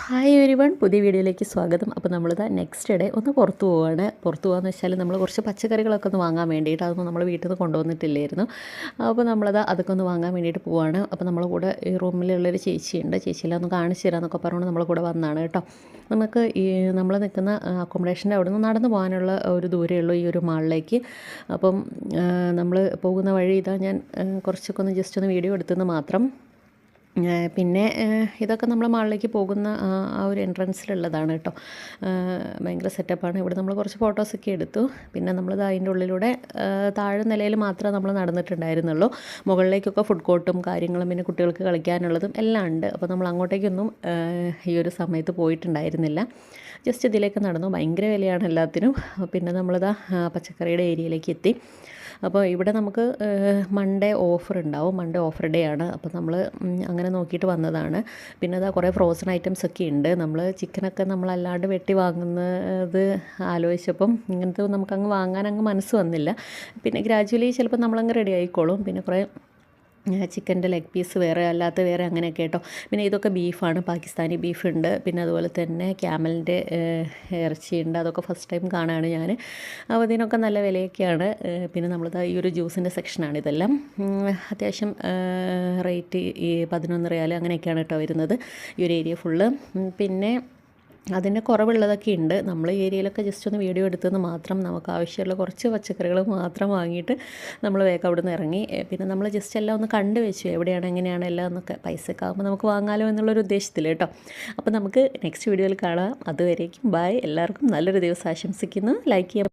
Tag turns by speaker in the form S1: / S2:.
S1: Hi everyone, പുതിയ വീഡിയോയിലേക്ക് സ്വാഗതം. അപ്പോൾ നമ്മളിതാ നെക്സ്റ്റ് ഡേ ഒന്ന് പുറത്ത് പോവുകയാണ്. പുറത്ത് പോകാമെന്ന് വെച്ചാൽ നമ്മൾ കുറച്ച് പച്ചക്കറികളൊക്കെ ഒന്ന് വാങ്ങാൻ വേണ്ടിയിട്ട്, അതൊന്നും നമ്മൾ വീട്ടിൽ നിന്ന് കൊണ്ടുവന്നിട്ടില്ലായിരുന്നു. അപ്പോൾ അതൊക്കെ ഒന്ന് വാങ്ങാൻ വേണ്ടിയിട്ട് പോവുകയാണ്. അപ്പോൾ നമ്മളെ കൂടെ ഈ റൂമിലുള്ളൊരു ചേച്ചിയുണ്ട്. ചേച്ചിയെല്ലാം ഒന്ന് കാണിച്ചു തരാമെന്നൊക്കെ പറഞ്ഞുകൊണ്ട് നമ്മളെ കൂടെ വന്നതാണ് കേട്ടോ. നമുക്ക് ഈ നമ്മൾ നിൽക്കുന്ന അക്കോമഡേഷൻ്റെ അവിടെ നിന്ന് നടന്നു പോകാനുള്ള ഒരു ദൂരമുള്ളൂ ഈ ഒരു മാളിലേക്ക്. അപ്പം നമ്മൾ പോകുന്ന വഴി ഇതാ ഞാൻ കുറച്ചൊക്കെ ഒന്ന് ജസ്റ്റ് ഒന്ന് വീഡിയോ എടുത്തെന്ന് മാത്രം. പിന്നെ ഇതൊക്കെ നമ്മൾ മാളിലേക്ക് പോകുന്ന ആ ഒരു എൻട്രൻസിലുള്ളതാണ് കേട്ടോ. ഭയങ്കര സെറ്റപ്പാണ്. ഇവിടെ നമ്മൾ കുറച്ച് ഫോട്ടോസൊക്കെ എടുത്തു. പിന്നെ നമ്മളിത് അതിൻ്റെ ഉള്ളിലൂടെ താഴെ നിലയിൽ മാത്രമേ നമ്മൾ നടന്നിട്ടുണ്ടായിരുന്നുള്ളൂ. മുകളിലേക്കൊക്കെ ഫുഡ് കോർട്ടും കാര്യങ്ങളും പിന്നെ കുട്ടികൾക്ക് കളിക്കാനുള്ളതും എല്ലാം ഉണ്ട്. അപ്പോൾ നമ്മൾ അങ്ങോട്ടേക്കൊന്നും ഈ ഒരു സമയത്ത് പോയിട്ടുണ്ടായിരുന്നില്ല. ജസ്റ്റ് ഇതിലേക്ക് നടന്നു. ഭയങ്കര വിലയാണ് എല്ലാത്തിനും. പിന്നെ നമ്മളിതാ പച്ചക്കറിയുടെ ഏരിയയിലേക്ക് എത്തി. അപ്പോൾ ഇവിടെ നമുക്ക് മൺഡേ ഓഫർ ഉണ്ടാവും. മൺഡേ ഓഫർ ഡേ ആണ്. അപ്പോൾ നമ്മൾ അങ്ങനെ നോക്കിയിട്ട് വന്നതാണ്. പിന്നെ അതാ കുറേ ഫ്രോസൺ ഐറ്റംസ് ഒക്കെ ഉണ്ട്. നമ്മൾ ചിക്കനൊക്കെ നമ്മളല്ലാണ്ട് വെട്ടി വാങ്ങുന്നത് ആലോചിച്ചപ്പം ഇങ്ങനത്തെ നമുക്കങ്ങ് വാങ്ങാൻ മനസ്സ് വന്നില്ല. പിന്നെ ഗ്രാജുവലി ചിലപ്പോൾ നമ്മളങ്ങ് റെഡി ആയിക്കോളും. പിന്നെ കുറേ ചിക്കൻ്റെ ലെഗ് പീസ് വേറെ, അല്ലാത്ത വേറെ അങ്ങനെയൊക്കെ കേട്ടോ. പിന്നെ ഇതൊക്കെ ബീഫാണ്, പാകിസ്ഥാനി ബീഫുണ്ട്. പിന്നെ അതുപോലെ തന്നെ ക്യാമലിൻ്റെ ഇറച്ചിയുണ്ട്. അതൊക്കെ ഫസ്റ്റ് ടൈം കാണുകയാണ് ഞാൻ. അപ്പോൾ ഇതിനൊക്കെ നല്ല വിലയൊക്കെയാണ്. പിന്നെ നമ്മളിത് ഈ ഒരു ജ്യൂസിൻ്റെ സെക്ഷനാണ് ഇതെല്ലാം. അത്യാവശ്യം റേറ്റ് ഈ 11 റിയാൽ അങ്ങനെയൊക്കെയാണ് കേട്ടോ വരുന്നത് ഈ ഒരു ഏരിയ ഫുള്ള്. പിന്നെ അതിൻ്റെ കുറവുള്ളതൊക്കെ ഉണ്ട്. നമ്മൾ ഈ ഏരിയയിലൊക്കെ ജസ്റ്റ് ഒന്ന് വീഡിയോ എടുത്തെന്ന് മാത്രം. നമുക്ക് ആവശ്യമുള്ള കുറച്ച് പച്ചക്കറികൾ മാത്രം വാങ്ങിയിട്ട് നമ്മൾ വേഗം അവിടെ നിന്ന് ഇറങ്ങി. പിന്നെ നമ്മൾ ജസ്റ്റ് എല്ലാം ഒന്ന് കണ്ടു വെച്ചു, എവിടെയാണ് എങ്ങനെയാണ് എല്ലാം എന്നൊക്കെ. പൈസയൊക്കെ ആകുമ്പോൾ നമുക്ക് വാങ്ങാലോ എന്നുള്ളൊരു ഉദ്ദേശത്തിൽ കേട്ടോ. അപ്പോൾ നമുക്ക് നെക്സ്റ്റ് വീഡിയോയിൽ കാണാം. അതുവരേക്കും ബൈ. എല്ലാവർക്കും നല്ലൊരു ദിവസം ആശംസിക്കുന്നു. ലൈക്ക് ചെയ്യാം.